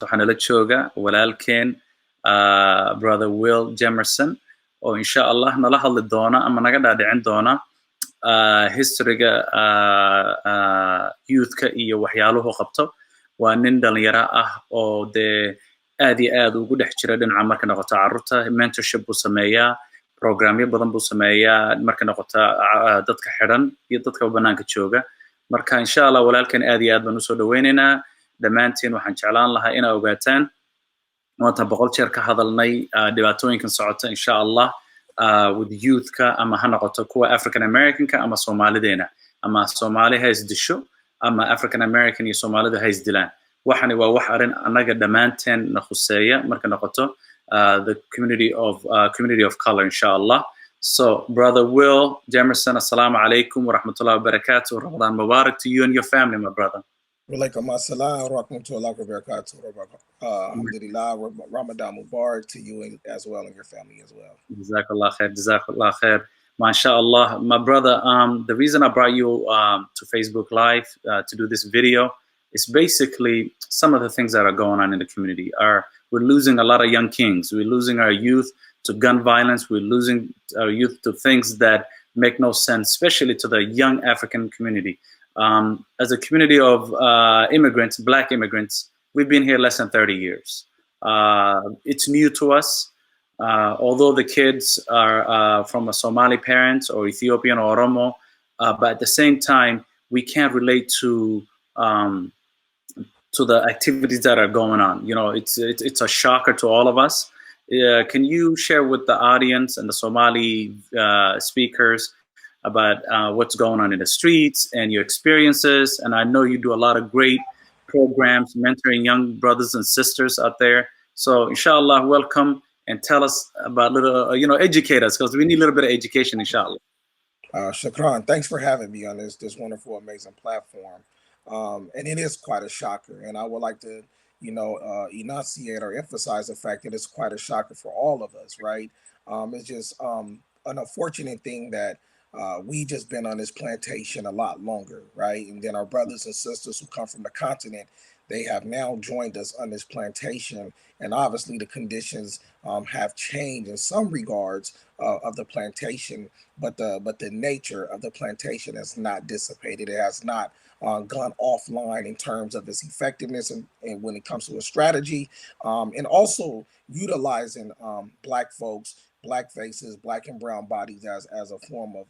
waxaana la jooga walaalkeen brother Will Jimerson oo insha Allah nala hadli doona ama naga dhaadhicin doona historyga youthka iyo waxyaaluhu qabto. Waa nin dhalinyaro ah oo dee aad iyo aad ugu dhex jira dhinaca marka noqoto carruurta. Mentorship buu sameeyaa, programyo badan buu sameeyaa marka noqoto dadka xidhan iyo dadka banaanka jooga. Marka insha Allah walaalkeen aad iyo aad baan usoo dhaweynaynaa. Dhammaantiin waxaan jeclaan lahaa inaa ogaataan maanta 100 jeer ka hadalnay dhibaatooyinkan socota insha Allah with youthka ama ha noqoto kuwa African Americanka ama Soomaalideena, ama Soomaali ha isdisho ama African American iyo Soomaalida ha isdilaan. Waxani waa wax arin anaga dhammaanteen na khuseeya marka noqoto the community of color insha Allah. So brother Will Jimerson, assalamu alaikum wa rahmatullahi wa barakatuh. Ramadan Mubarak to you and your family, my brother. Walaikum assalam wa rahmatullahi wa barakatuh. Alhamdulillah, Ramadan Mubarak to you as well and your family as well. Jazakallah khair, jazakallah khair. MashaAllah. My brother, the reason I brought you to Facebook Live to do this video is basically some of the things that are going on in the community. We're losing a lot of young kings. We're losing our youth to gun violence. We're losing our youth to things that make no sense, especially to the young African community. As a community of immigrants, Black immigrants, we've been here less than 30 years. It's new to us. Although the kids are from a Somali parents or Ethiopian or Oromo, but at the same time, we can't relate to the activities that are going on. You know, it's a shocker to all of us. Can you share with the audience and the Somali speakers about what's going on in the streets and your experiences? And I know you do a lot of great programs mentoring young brothers and sisters out there. So inshallah, welcome and tell us about educate us, because we need a little bit of education, inshallah. Shukran. Thanks for having me on this wonderful, amazing platform. And it is quite a shocker. And I would like to, enunciate or emphasize the fact that it's quite a shocker for all of us, right? It's just an unfortunate thing that we just been on this plantation a lot longer, right? And then our brothers and sisters who come from the continent, they have now joined us on this plantation, and obviously the conditions have changed in some regards of the plantation, but the nature of the plantation has not dissipated. It has not gone offline in terms of its effectiveness and when it comes to a strategy, and also utilizing Black folks, Black faces, Black and brown bodies as a form of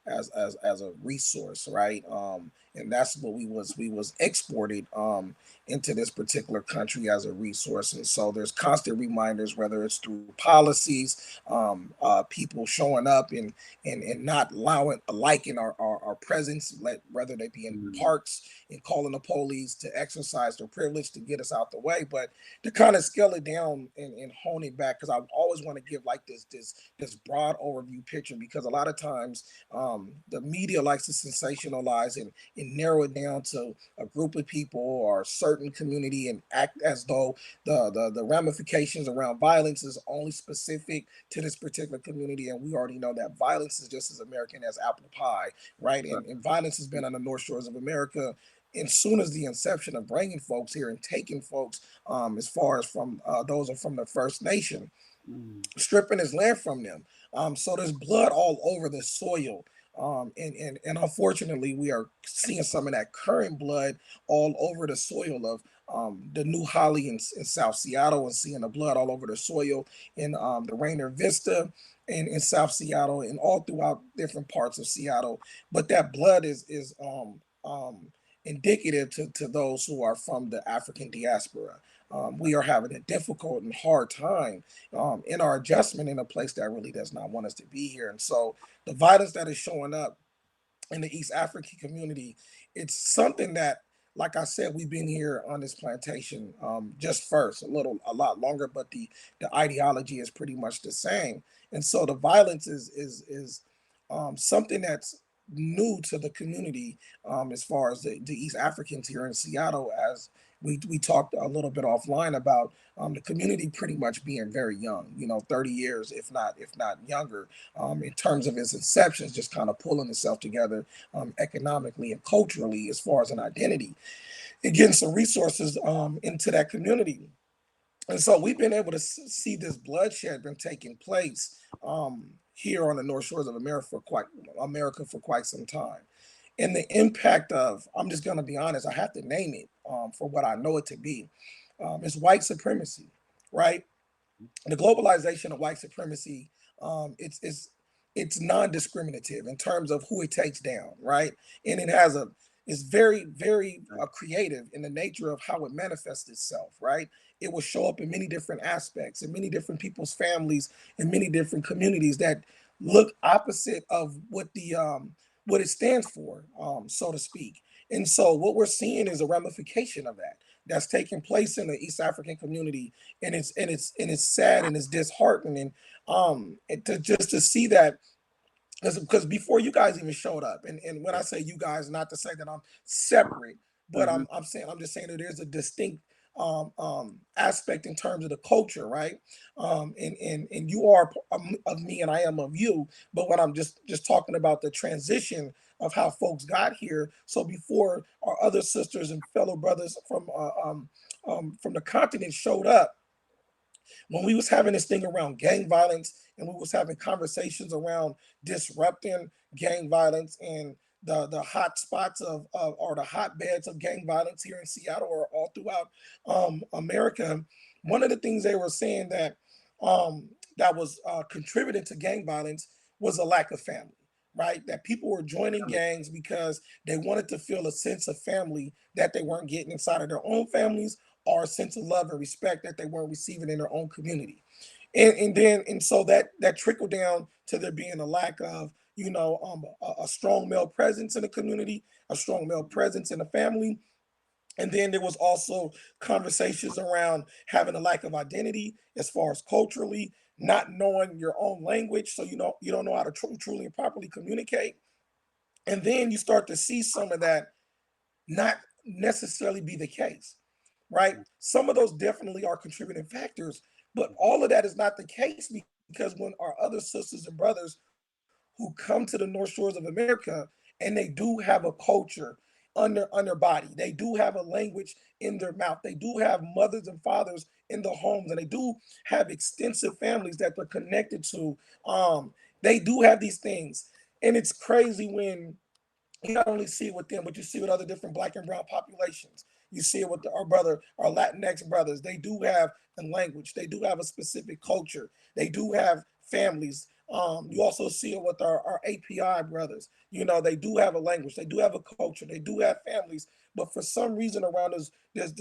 as a resource, right? And that's what we was exported into this particular country as a resource. And so there's constant reminders, whether it's through policies, people showing up and not liking our presence, whether they be in parks and calling the police to exercise their privilege to get us out the way. But to kind of scale it down and hone it back, because I always want to give like this broad overview picture, because a lot of times the media likes to sensationalize and narrow it down to a group of people or a certain community and act as though the ramifications around violence is only specific to this particular community. And we already know that violence is just as American as apple pie, right? And violence has been on the North Shores of America as soon as the inception of bringing folks here and taking folks as far as from those are from the First Nation, stripping his land from them. So there's blood all over the soil. And unfortunately, we are seeing some of that current blood all over the soil of the New Holly in South Seattle, and seeing the blood all over the soil in the Rainier Vista and in South Seattle and all throughout different parts of Seattle. But that blood is indicative to those who are from the African diaspora. We are having a difficult and hard time in our adjustment in a place that really does not want us to be here. And so the violence that is showing up in the East African community, it's something that, like I said, we've been here on this plantation just first a lot longer, but the ideology is pretty much the same. And so the violence is something that's new to the community as far as the East Africans here in Seattle, as we talked a little bit offline about the community pretty much being very young, 30 years, if not younger, in terms of its inceptions, just kind of pulling itself together economically and culturally as far as an identity. and getting some resources into that community. And so we've been able to see this bloodshed been taking place here on the North Shores of America for quite some time. And the impact of, I'm just going to be honest, I have to name it for what I know it to be. It's white supremacy, right? The globalization of white supremacy, it's non-discriminative in terms of who it takes down, right? And it's very creative in the nature of how it manifests itself, right? It will show up in many different aspects, in many different people's families, in many different communities that look opposite of what it stands for, so to speak. And so what we're seeing is a ramification of that that's taking place in the East African community, and it's sad and it's disheartening, just to see that, because before you guys even showed up, and when I say you guys, not to say that I'm separate, but Mhm. I'm just saying that there's a distinct aspect in terms of the culture, right? And you are of me, and I am of you. But when I'm just talking about the transition of how folks got here, so before our other sisters and fellow brothers from the continent showed up, when we was having this thing around gang violence, and we was having conversations around disrupting gang violence and the hot spots of or the hotbeds of gang violence here in Seattle or all throughout America, one of the things they were saying that was contributing to gang violence was a lack of family, right? That people were joining gangs because they wanted to feel a sense of family that they weren't getting inside of their own families, or a sense of love and respect that they weren't receiving in their own community. And so that trickled down to there being a lack of, a strong male presence in the community, a strong male presence in the family. And then there was also conversations around having a lack of identity as far as culturally, not knowing your own language, so you don't know how to truly and properly communicate. And then you start to see some of that not necessarily be the case, right? Some of those definitely are contributing factors, but all of that is not the case, because when our other sisters and brothers who come to the North Shores of America, and they do have a culture on their body, they do have a language in their mouth, they do have mothers and fathers in the homes, and they do have extensive families that they're connected to. They do have these things, and it's crazy when you not only see it with them, but you see it with other different black and brown populations. You see it with our Latinx brothers. They do have a language. They do have a specific culture. They do have families. You also see it with our API brothers. They do have a language. They do have a culture. They do have families. But for some reason around us, there's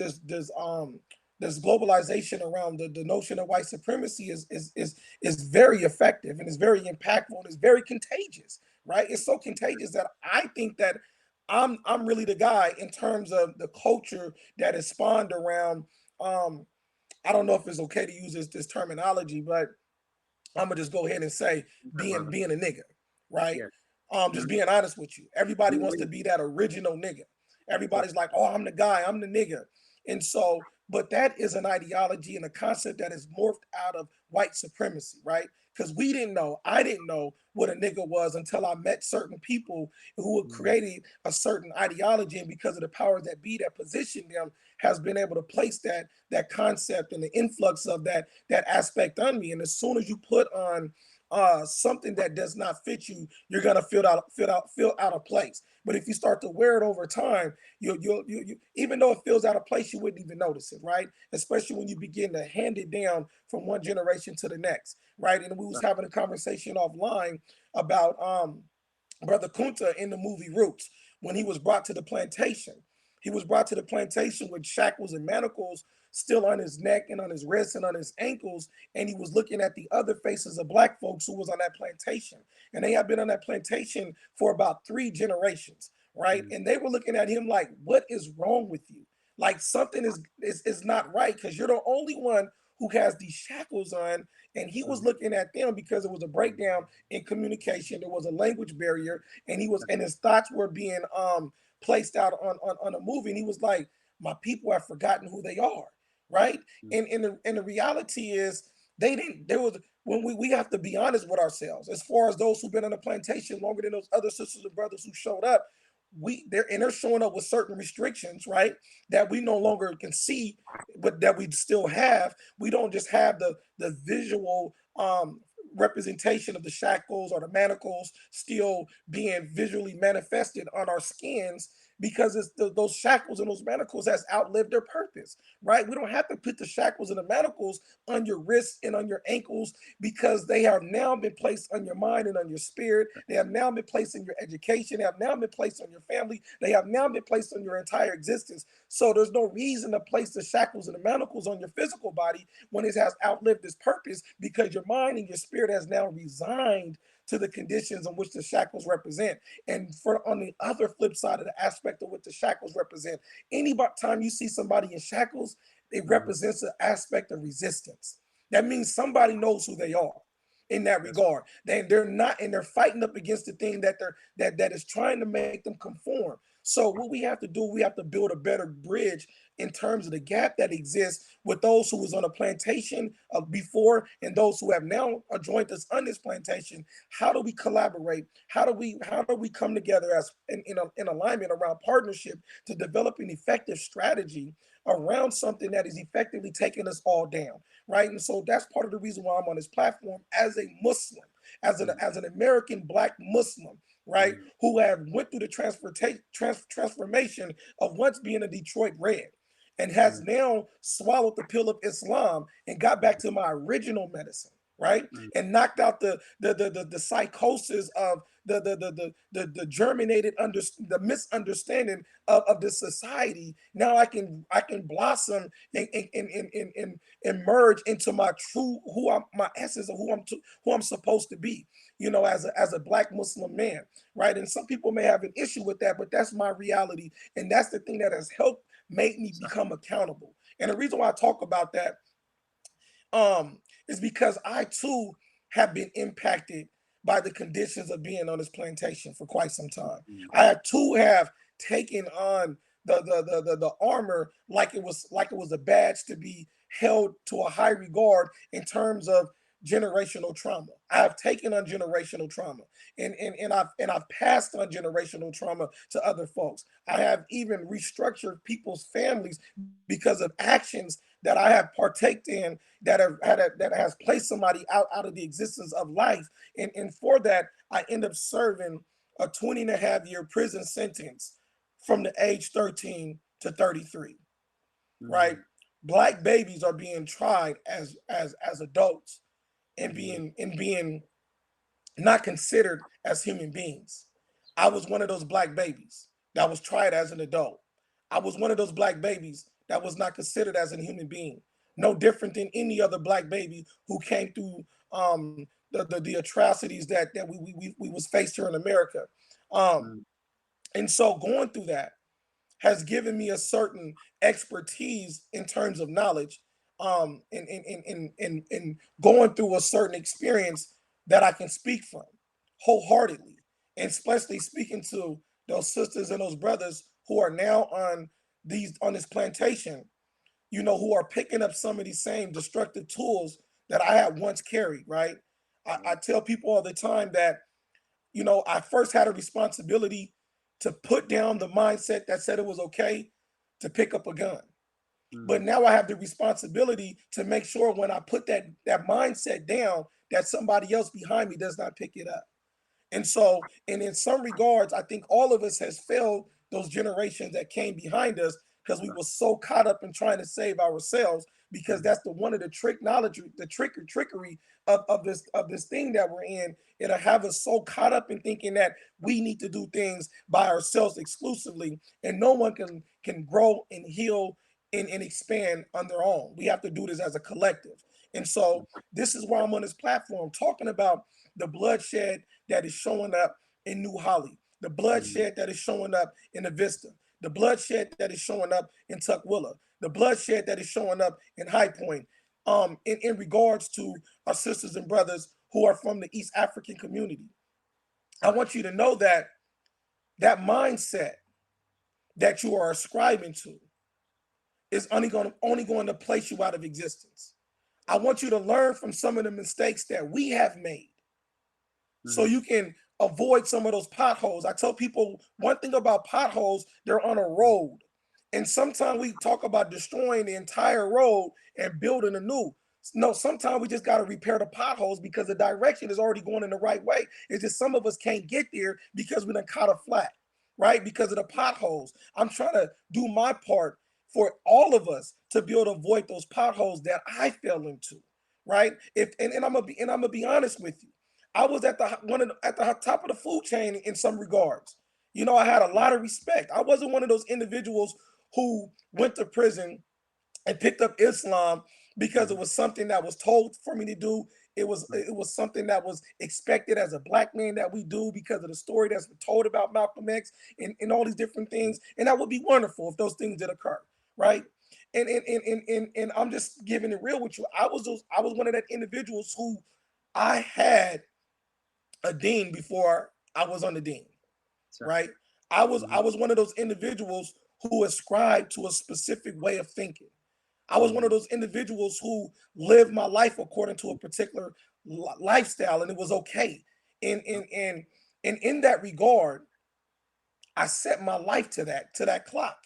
globalization around the notion of white supremacy is very effective and is very impactful and is very contagious, right? It's so contagious that I think that I'm really the guy in terms of the culture that is spawned around. Um, I don't know if it's okay to use this terminology, but I'm gonna just go ahead and say Okay, brother. being a nigga, right? Yes. Just Mhm. being honest with you. Everybody We wants to we be that original nigga. right. Everybody's like, oh, I'm the guy, I'm the nigga. And so, but that is an ideology and a concept that is morphed out of white supremacy, right? Because I didn't know what a nigga was until I met certain people who had Mhm. created a certain ideology, and because of the powers that be that positioned them, has been able to place that concept and the influx of that aspect on me. And as soon as you put on something that does not fit you, you're gonna feel out of place. But if you start to wear it over time, even though it feels out of place, you wouldn't even notice it, right? Especially when you begin to hand it down from one generation to the next, right? And we was Right. having a conversation offline about Brother Kunta in the movie Roots, when he was brought to the plantation. He was brought to the plantation with shackles and manacles still on his neck and on his wrists and on his ankles. And he was looking at the other faces of black folks who was on that plantation. And they had been on that plantation for about 3 generations, right? Mhm. And they were looking at him like, what is wrong with you? Like something is not right, because you're the only one who has these shackles on. And he was Mhm. looking at them because it was a breakdown in communication. There was a language barrier, and his thoughts were being placed out on a movie. And he was like, my people have forgotten who they are, right? Mhm. And the reality is, they didn't. There was, when we have to be honest with ourselves. As far as those who've been on the plantation longer than those other sisters and brothers who showed up, they're showing up with certain restrictions, right? That we no longer can see, but that we still have. We don't just have the visual representation of the shackles or the manacles still being visually manifested on our skins, because those shackles and those manacles has outlived their purpose, right? We don't have to put the shackles and the manacles on your wrists and on your ankles, because they have now been placed on your mind and on your spirit. They have now been placed in your education. They have now been placed on your family. They have now been placed on your entire existence. So there's no reason to place the shackles and the manacles on your physical body when it has outlived its purpose, because your mind and your spirit has now resigned to the conditions in which the shackles represent. And for on the other flip side of the aspect of what the shackles represent, any time you see somebody in shackles, it represents an aspect of resistance. That means somebody knows who they are in that Yes. regard. They're not, and they're fighting up against the thing that is trying to make them conform. So what we have to do, we have to build a better bridge in terms of the gap that exists with those who was on a plantation before and those who have now joined us on this plantation. How do we collaborate? How do we come together as in alignment around partnership to develop an effective strategy around something that is effectively taking us all down, right? And so that's part of the reason why I'm on this platform as a Muslim, as an American Black Muslim, right, who have went through the transformation of once being a Detroit Red, and has now swallowed the pill of Islam and got back to my original medicine, right, and knocked out the psychosis of the germinated the misunderstanding of the society. Now I can blossom and emerge into my true my essence of who I'm supposed to be, as a Black Muslim man, right? And some people may have an issue with that, but that's my reality, and that's the thing that has helped make me become accountable. And the reason why I talk about that is because I too have been impacted by the conditions of being on this plantation for quite some time. I too have taken on the armor like it was a badge to be held to a high regard in terms of generational trauma. I have taken on generational trauma, and I've passed on generational trauma to other folks. I have even restructured people's families because of actions that I have partaked in that has placed somebody out of the existence of life. And for that, I end up serving a 20 and a half year prison sentence from the age 13 to 33, right? Black babies are being tried as adults and being not considered as human beings. I was one of those Black babies that was tried as an adult. I was one of those Black babies that was not considered as a human being. No different than any other Black baby who came through the atrocities that we was faced here in America. Um, and so going through that has given me a certain expertise in terms of knowledge, in going through a certain experience that I can speak from wholeheartedly, and especially speaking to those sisters and those brothers who are now on this plantation, who are picking up some of these same destructive tools that I had once carried, right? I tell people all the time that, I first had a responsibility to put down the mindset that said it was okay to pick up a gun. But now I have the responsibility to make sure when I put that mindset down, that somebody else behind me does not pick it up. And so, and in some regards, I think all of us has failed those generations that came behind us because we were so caught up in trying to save ourselves. Because that's one of the trickery of this thing that we're in. It'll have us so caught up in thinking that we need to do things by ourselves exclusively, and no one can grow and heal and expand on their own. We have to do this as a collective. And so this is why I'm on this platform talking about the bloodshed that is showing up in New Holly, the bloodshed that is showing up in the Vista, the bloodshed that is showing up in Tukwila, the bloodshed that is showing up in High Point, in regards to our sisters and brothers who are from the East African community. I want you to know that mindset that you are ascribing to is only going to place you out of existence. I want you to learn from some of the mistakes that we have made, so you can avoid some of those potholes. I tell people one thing about potholes, they're on a road. And sometimes we talk about destroying the entire road and building a new. No, sometimes we just got to repair the potholes because the direction is already going in the right way. It's just some of us can't get there because we done caught a flat, right? Because of the potholes. I'm trying to do my part for all of us to be able to avoid those potholes that I fell into, right? If and I'm gonna be honest with you. I was at the top of the food chain in some regards. You know, I had a lot of respect. I wasn't one of those individuals who went to prison and picked up Islam because it was something that was told for me to do. It was something that was expected as a black man that we do because of the story that's been told about Malcolm X and all these different things. And that would be wonderful if those things did occur, right? And I'm just giving it real with you. I was one of that individuals who I had a dean before I was on the dean, right? I was one of those individuals who ascribed to a specific way of thinking. I was one of those individuals who lived my life according to a particular lifestyle, and it was okay. And in that regard, I set my life to that clock.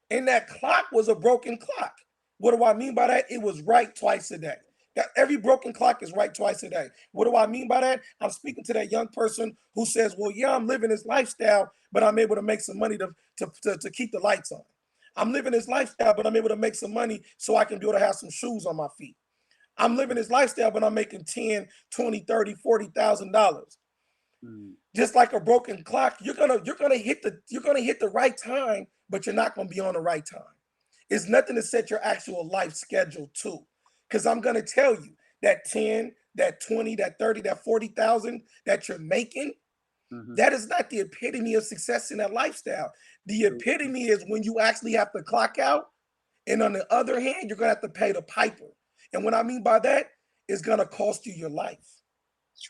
And that clock was a broken clock. What do I mean by that? It was right twice a day. That every broken clock is right twice a day. What do I mean by that? I'm speaking to that young person who says, well, yeah, I'm living this lifestyle, but I'm able to make some money to keep the lights on. I'm living this lifestyle, but I'm able to make some money so I can be able to have some shoes on my feet. I'm living this lifestyle, but I'm making 10, 20, 30, $40,000. Just like a broken clock, you're gonna hit the right time, but you're not gonna be on the right time. It's nothing to set your actual life schedule to. Because I'm gonna tell you that 10, that 20, that 30, that 40,000 that you're making, that is not the epitome of success in that lifestyle. The epitome is when you actually have to clock out, and on the other hand, you're gonna have to pay the piper. And what I mean by that, it's gonna cost you your life.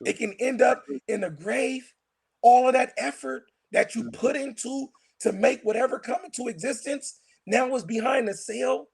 It can end up in the grave. All of that effort that you put into to make whatever come into existence now is behind the sail,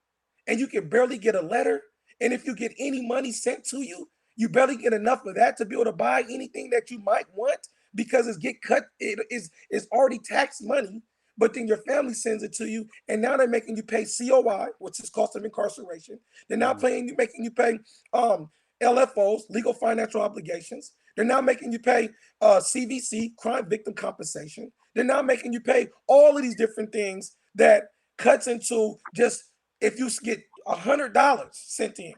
and you can barely get a letter. And if you get any money sent to you, you barely get enough of that to be able to buy anything that you might want because it's get cut. It's already taxed money, but then your family sends it to you, and now they're making you pay COI, which is cost of incarceration. They're now making you pay LFOs, legal financial obligations. They're now making you pay CVC, crime victim compensation. They're now making you pay all of these different things that cuts into just if you get $100 sent in,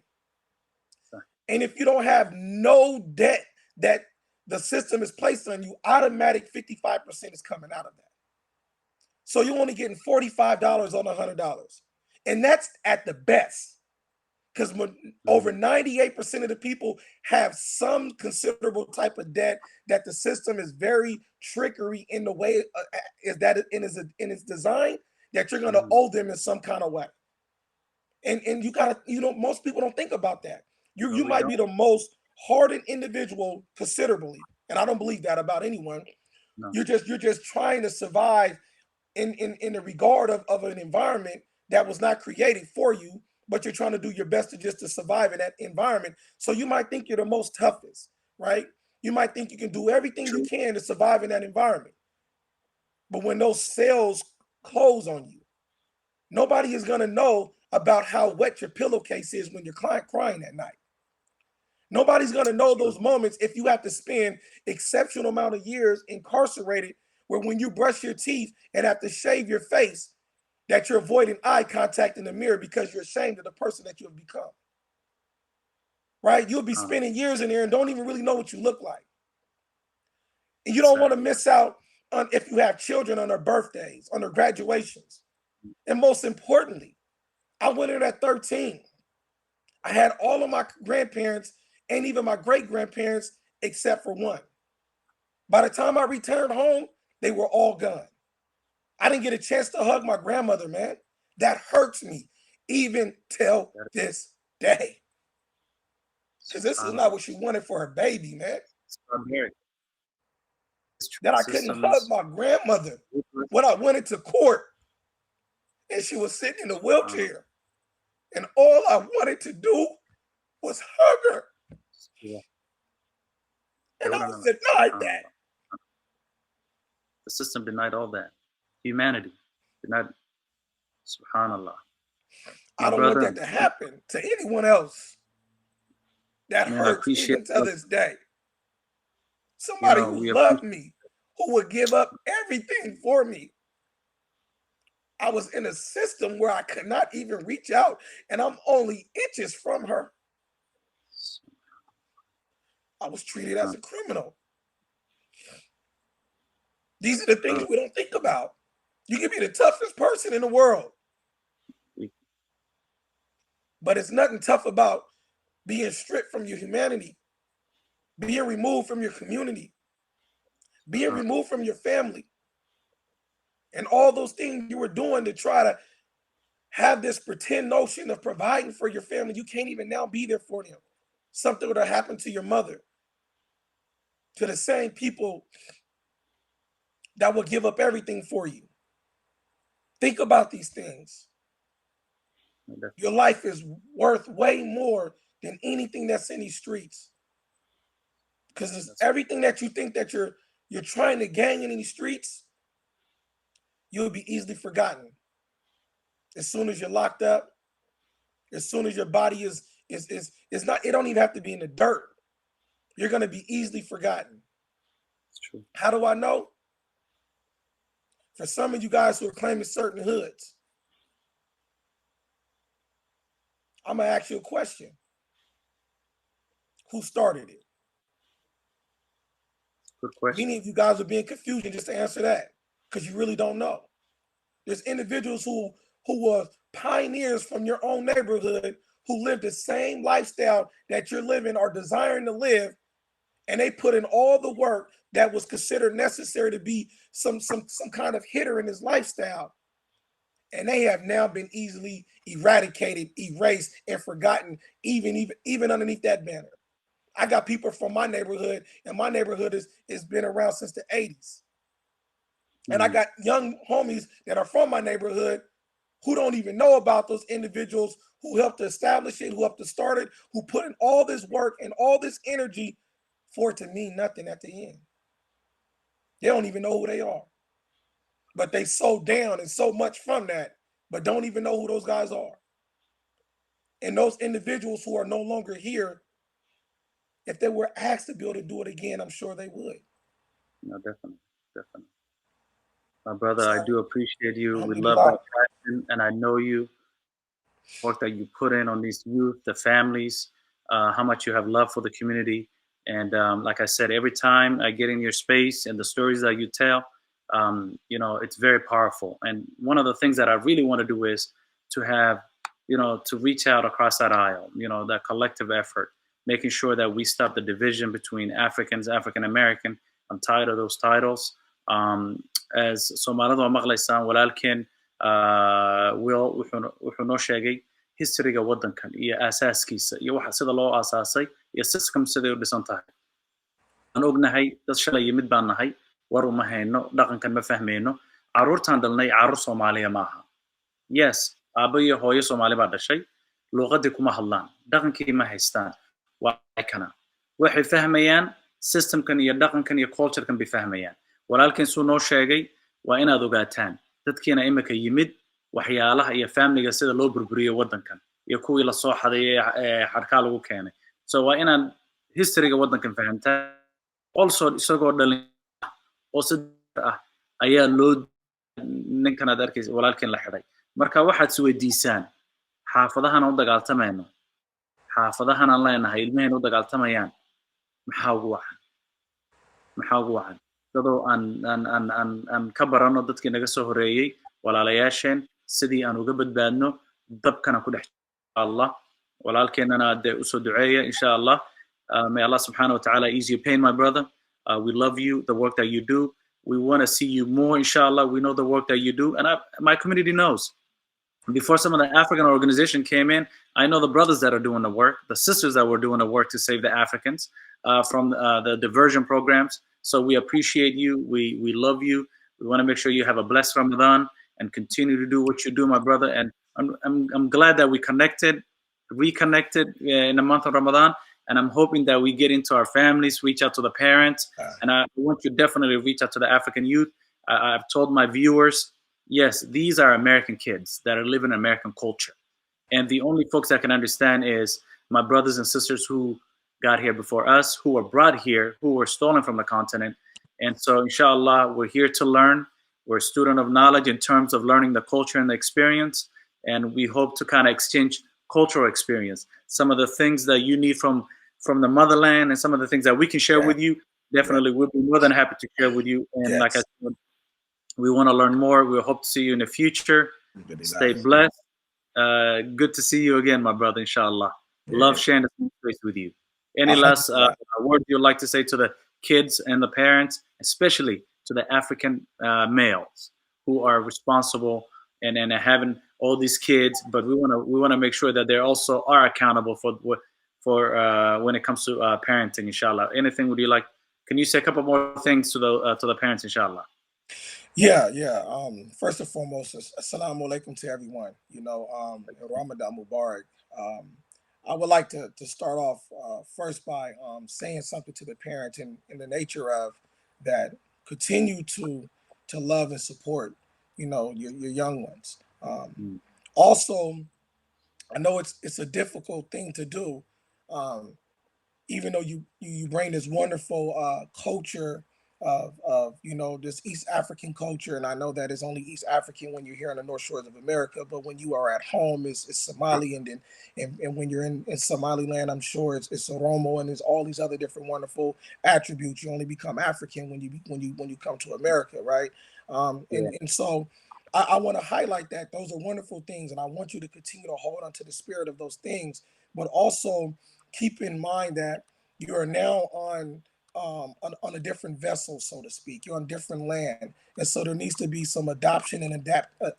and if you don't have no debt that the system is placed on you, automatic 55% is coming out of that. So you're only getting $45 on $100, and that's at the best. Because over 98% of the people have some considerable type of debt that the system is very trickery in the way is that in its design that you're going to owe them in some kind of way. And you gotta, most people don't think about that. You might be the most hardened individual considerably, and I don't believe that about anyone. No. You're just trying to survive in the regard of an environment that was not created for you, but you're trying to do your best to survive in that environment. So you might think you're the most toughest, right? You might think you can do everything you can to survive in that environment. But when those cells close on you, nobody is going to know about how wet your pillowcase is when you're crying at night. Nobody's going to know those moments if you have to spend exceptional amount of years incarcerated, where when you brush your teeth and have to shave your face, that you're avoiding eye contact in the mirror because you're ashamed of the person that you have become. Right? You'll be spending years in there and don't even really know what you look like. And you don't want to miss out on if you have children on their birthdays, on their graduations. And most importantly, I went in at 13. I had all of my grandparents and even my great-grandparents except for one. By the time I returned home, they were all gone. I didn't get a chance to hug my grandmother, man. That hurts me even till this day. Because this is not what she wanted for her baby, man. That I couldn't hug my grandmother when I went into court and she was sitting in a wheelchair. And all I wanted to do was hug her. Yeah. And I was denied that. The system denied all that. Humanity denied. Subhanallah. I My don't want brother, that to happen to anyone else. That man, I hurts appreciate even to this day. you Somebody know, who we loved appreciate me, who would give up everything for me. I was in a system where I could not even reach out, and I'm only inches from her. I was treated as a criminal. These are the things we don't think about. You can be the toughest person in the world, but it's nothing tough about being stripped from your humanity, being removed from your community, being removed from your family, and all those things you were doing to try to have this pretend notion of providing for your family. You can't even now be there for them. Something would have happened to your mother, to the same people that will give up everything for you. Think about these things. Your life is worth way more than anything that's in these streets. Because everything that you think that you're trying to gain in these streets, you'll be easily forgotten. As soon as you're locked up, as soon as your body is not, it don't even have to be in the dirt. You're gonna be easily forgotten. it's true. How do I know? For some of you guys who are claiming certain hoods, I'm gonna ask you a question. Who started it? Good question. Many of you guys are being confused just to answer that because you really don't know. There's individuals who were pioneers from your own neighborhood who live the same lifestyle that you're living or desiring to live, and they put in all the work that was considered necessary to be some kind of hitter in his lifestyle, and they have now been easily eradicated, erased, and forgotten, even underneath that banner. I got people from my neighborhood, and my neighborhood has been around since the 80s. And I got young homies that are from my neighborhood who don't even know about those individuals who helped to establish it, who helped to start it, who put in all this work and all this energy for it to mean nothing at the end. They don't even know who they are. But they so down and so much from that, but don't even know who those guys are. And those individuals who are no longer here, if they were asked to be able to do it again, I'm sure they would. No, definitely, definitely. My brother, I So, do appreciate you. We love alhamdulillah. that passion, and I know you work that you put in on these youth, the families, how much you have love for the community. And like I said, every time I get in your space and the stories that you tell, you know, it's very powerful. And one of the things that I really want to do is to have, you know, to reach out across that aisle, you know, that collective effort, making sure that we stop the division between Africans, African American. I'm tired of those titles. As Soomaalida oo maqlaysaan walaalkeen Will wuxuu noo sheegay historyga waddankan iyo aasaaskiisa iyo waxa sida loo aasaasay iyo system siday u dhisan tahay. Aan ognahay dad shalay yimid baan nahay, war uma hayno, dhaqankan ma fahmayno. Carruurtaan dhalnay carruur Soomaaliya maaha. Yes, aabbo iyo hooyo Soomaali baa dhashay, luuqadii kuma hadlaan, dhaqankii ma haystaan. Waa kana. Waxay fahmayaan systemkan iyo dhaqankan iyo culturekan bay fahmayaan. Walaalkeen suu noo sheegay waa inaad ogaataan dadkiina imika yimid waxyaalaha iyo familiga sida loo burburiyo waddankan iyo kuwii la soo xaday ee xarkaa lagu keenay. So waa inaan historyga waddankan fahamtaan. Also isagoo dhalin oo saddex ah ayaa loo ninkan aad arkaysa walaalkeen la xidhay. Marka waxaad is weydiisaan xaafadahan u dagaaltamayno, xaafadahan aan leenahay ilmaheen u dagaaltamayaan, maxaa ugu wacan? Maxaa ugu wacan? Dadoo aan ka barano dadkii naga soo horeeyey walaalayaasheen sidii aan uga badbaadno dabkana ku dhex Allah walaalkeenana dee usoo duceeya insha Allah. May Allah subhanahu wa ta'ala ease your pain, my brother. We love you, the work that you do. We want to see you more, inshallah. We know the work that you do, and my community knows. Before some of the African organization came in, I know the brothers that are doing the work, the sisters that were doing the work to save the Africans from the diversion programs. So we appreciate you. We love you. We want to make sure you have a blessed Ramadan and continue to do what you do, my brother. And I'm glad that we reconnected in the month of Ramadan. And I'm hoping that we get into our families, reach out to the parents, and I want you definitely to reach out to the African youth I've told my viewers, yes, these are American kids that are living American culture. And the only folks that can understand is my brothers and sisters who got here before us, who were brought here, who were stolen from the continent. And so, inshallah, we're here to learn. We're a student of knowledge in terms of learning the culture and the experience. And we hope to kind of exchange cultural experience. Some of the things that you need from the motherland and some of the things that we can share Yeah, with you, yeah, definitely we'll be more than happy to share with you. And like I yes. said, we want to learn more. We hope to see you in the future. Really Stay nice. blessed. Good to see you again, my brother, inshallah. Love Yeah, sharing the space with you. Any a hundred last percent. words you'd like to say to the kids and the parents, especially to the African males who are responsible and having all these kids, but we want to make sure that they also are accountable for when it comes to parenting, inshallah. Anything would you like? Can you say a couple more things to the parents, inshallah? Yeah, yeah. First and foremost, assalamu alaikum to everyone. Ramadan Mubarak. Um, I would like to start off first by saying something to the parents in the nature of that continue to love and support, your young ones. Mm, Also, I know it's a difficult thing to do, um, even though you bring this wonderful culture of this East African culture, and I know that it's only East African when you're here on the North Shores of America, but when you are at home, it's Somali, and then and when you're in Somaliland, I'm sure it's Oromo, and there's all these other different wonderful attributes. You only become African when you come to America, right? yeah. And so. I want to highlight that those are wonderful things, and I want you to continue to hold on to the spirit of those things, but also keep in mind that you are now on a different vessel, so to speak. You're on different land, and so there needs to be some adoption and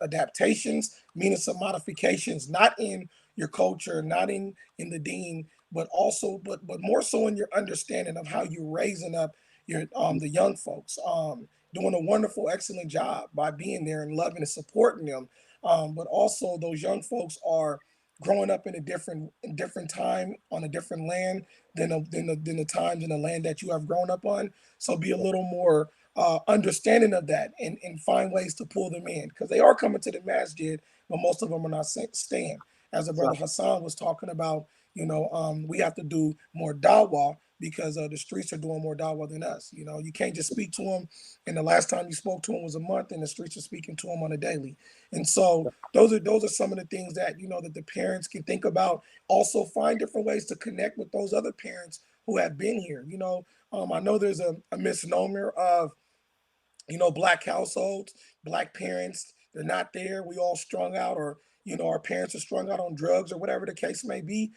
adaptations, meaning some modifications, not in your culture, not in the deen, but also but more so in your understanding of how you're raising up your the young folks. Doing a wonderful, excellent job by being there and loving and supporting them. But also those young folks are growing up in a different time on a different land than the times in the land that you have grown up on. So be a little more understanding of that and find ways to pull them in because they are coming to the masjid, but most of them are not staying. As the brother So, Hassan was talking about, we have to do more dawah because the streets are doing more dawah than us. You can't just speak to them, and the last time you spoke to them was a month, and the streets are speaking to them on a daily. And so those are some of the things that that the parents can think about. Also, find different ways to connect with those other parents who have been here. I know there's a misnomer of black households, black parents, they're not there. We all strung out, or our parents are strung out on drugs, or whatever the case may be.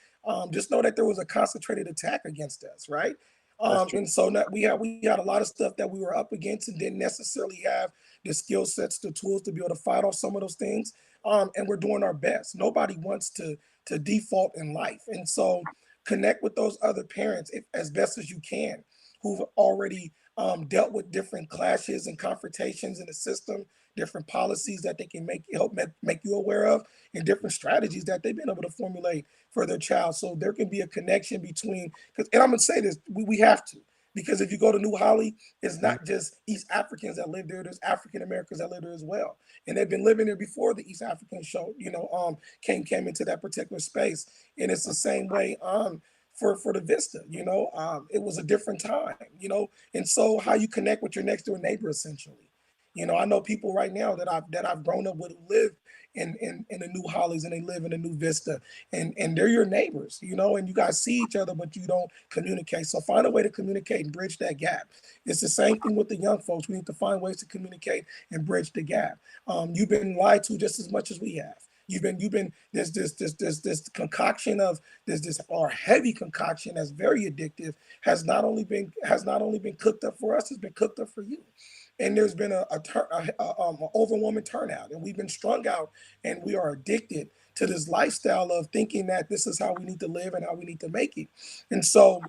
Just know that there was a concentrated attack against us, right? that's true. And so that we had a lot of stuff that we were up against, and didn't necessarily have the skill sets, the tools to be able to fight off some of those things. And we're doing our best. Nobody wants to default in life, and so connect with those other parents as best as you can, who've already dealt with different clashes and confrontations in the system, different policies that they can make you aware of, and different strategies that they've been able to formulate for their child. So there can be a connection between, and I'm gonna say this, we have to. Because if you go to New Holly, it's Mhm. not just East Africans that live there. There's African Americans that live there as well, and they've been living there before the East African show. Came into that particular space, and it's the same way. For the Vista, it was a different time, and so how you connect with your next door neighbor, essentially. I know people right now that I've grown up with who live in the New Hollies, and they live in the New Vista, and they're your neighbors, and you guys see each other, but you don't communicate. So find a way to communicate and bridge that gap. It's the same thing with the young folks. We need to find ways to communicate and bridge the gap. You've been lied to just as much as we have. You've been this concoction of this or heavy concoction that's very addictive, has not only been cooked up for us, it's been cooked up for you. And there's been a overwhelming turnout, and we've been strung out, and we are addicted to this lifestyle of thinking that this is how we need to live and how we need to make it. And so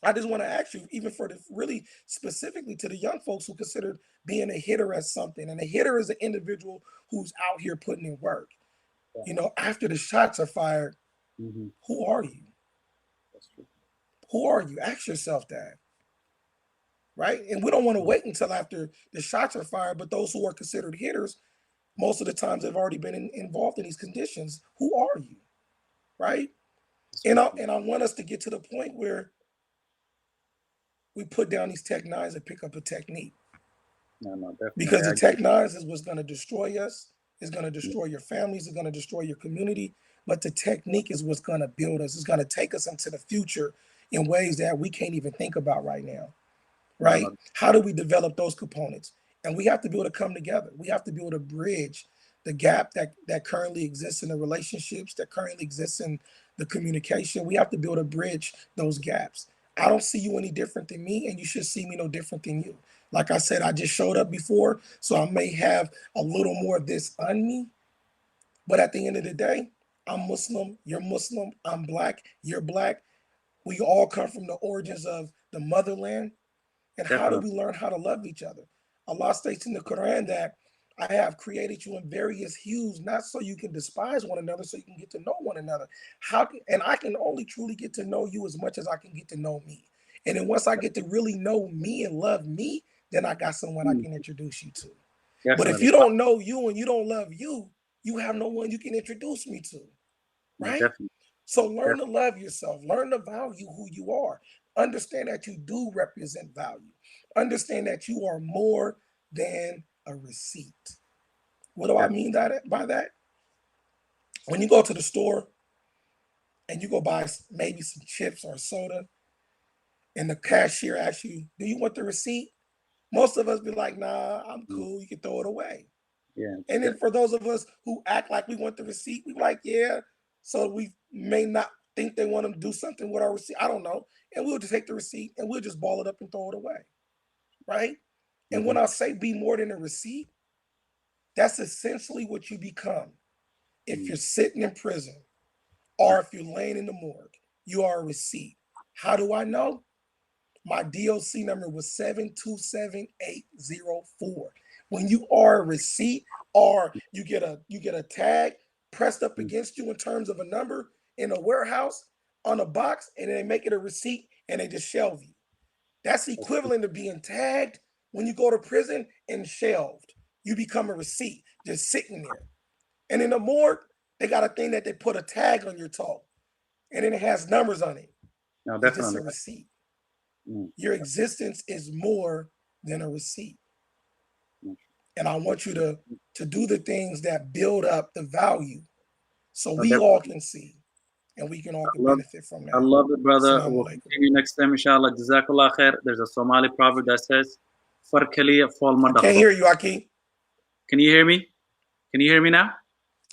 I just want to ask you, even for the really specifically to the young folks who consider being a hitter as something, and a hitter is an individual who's out here putting in work. Yeah. After the shots are fired, Hmm. who are you? That's true. Who are you? Ask yourself that. right? And we don't want to wait until after the shots are fired, but those who are considered hitters, most of the times have already been involved in these conditions. Who are you, right? And I want us to get to the point where we put down these Tech Nines and pick up a technique. No, definitely. Because the Tech Nines is what's going to destroy us, is going to destroy your families, is going to destroy your community. But the technique is what's going to build us. It's going to take us into the future in ways that we can't even think about right now, right? How do we develop those components? And we have to be able to come together. We have to be able to bridge the gap that currently exists in the relationships, that currently exists in the communication. We have to be able to bridge those gaps. I don't see you any different than me, and you should see me no different than you. Like I said, I just showed up before, so I may have a little more of this on me. But at the end of the day, I'm Muslim, you're Muslim, I'm Black, you're Black. We all come from the origins of the motherland. And how do we learn how to love each other? Allah states in the Quran that I have created you in various hues, not so you can despise one another, so you can get to know one another. And I can only truly get to know you as much as I can get to know me. And then once I get to really know me and love me, then I got someone I can introduce you to. But if you don't know you and you don't love you, you have no one you can introduce me to, right? So learn to love yourself. Learn to value who you are. Understand that you do represent value. Understand that you are more than a receipt. What do I mean by that? When you go to the store and you go buy maybe some chips or soda, and the cashier asks you, do you want the receipt? Most of us be like, nah, I'm cool. You can throw it away. Yeah. And then for those of us who act like we want the receipt, we be like, yeah. So we may not think they want to do something with our receipt. I don't know. And we'll just take the receipt and we'll just ball it up and throw it away. Right? And when I say be more than a receipt, that's essentially what you become. If you're sitting in prison or if you're laying in the morgue, you are a receipt. How do I know? My DOC number was 727804. When you are a receipt or you get a tag pressed up against you in terms of a number in a warehouse on a box, and they make it a receipt and they just shelve you. That's equivalent to being tagged when you go to prison and shelved. You become a receipt just sitting there. And in the morgue, they got a thing that they put a tag on your toe, and then it has numbers on it. No, it's just definitely. a receipt. Your existence is more than a receipt. And I want you to do the things that build up the value so we all can see and we can all benefit from that. I love it, brother. We'll continue next time, inshallah. Jazakallah khair. There's a Somali proverb that says, I can't hear you, Aki. Can you hear me? Can you hear me now?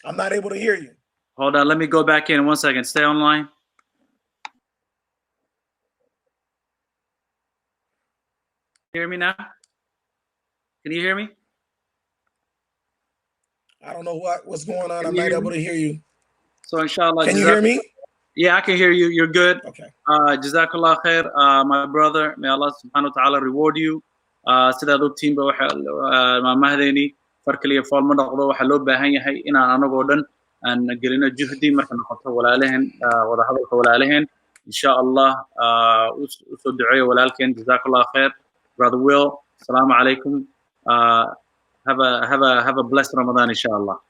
I'm not able to hear you. Hold on. Let me go back in 1 second. Stay online. Hear me now? Can you hear me? I don't know what's going on. I'm not able to hear you. So inshallah. Can you hear me? Yeah, I can hear you. You're good. Okay. Jazakallah khair, my brother. May Allah subhanahu wa ta'ala reward you. Sidaad ogtiinba maamahdayni far kaliya fool ma noqdo. Waxaa loo baahan yahay inaan anagoo dhan aan gelino juhdi marka noqoto walaalaheen wada hadalka walaalaheen. Insha Allah usoo duceeyo walaalkeen. Jazakallah khair. Brother Will, assalamu alaikum. Have a blessed Ramadan, inshallah.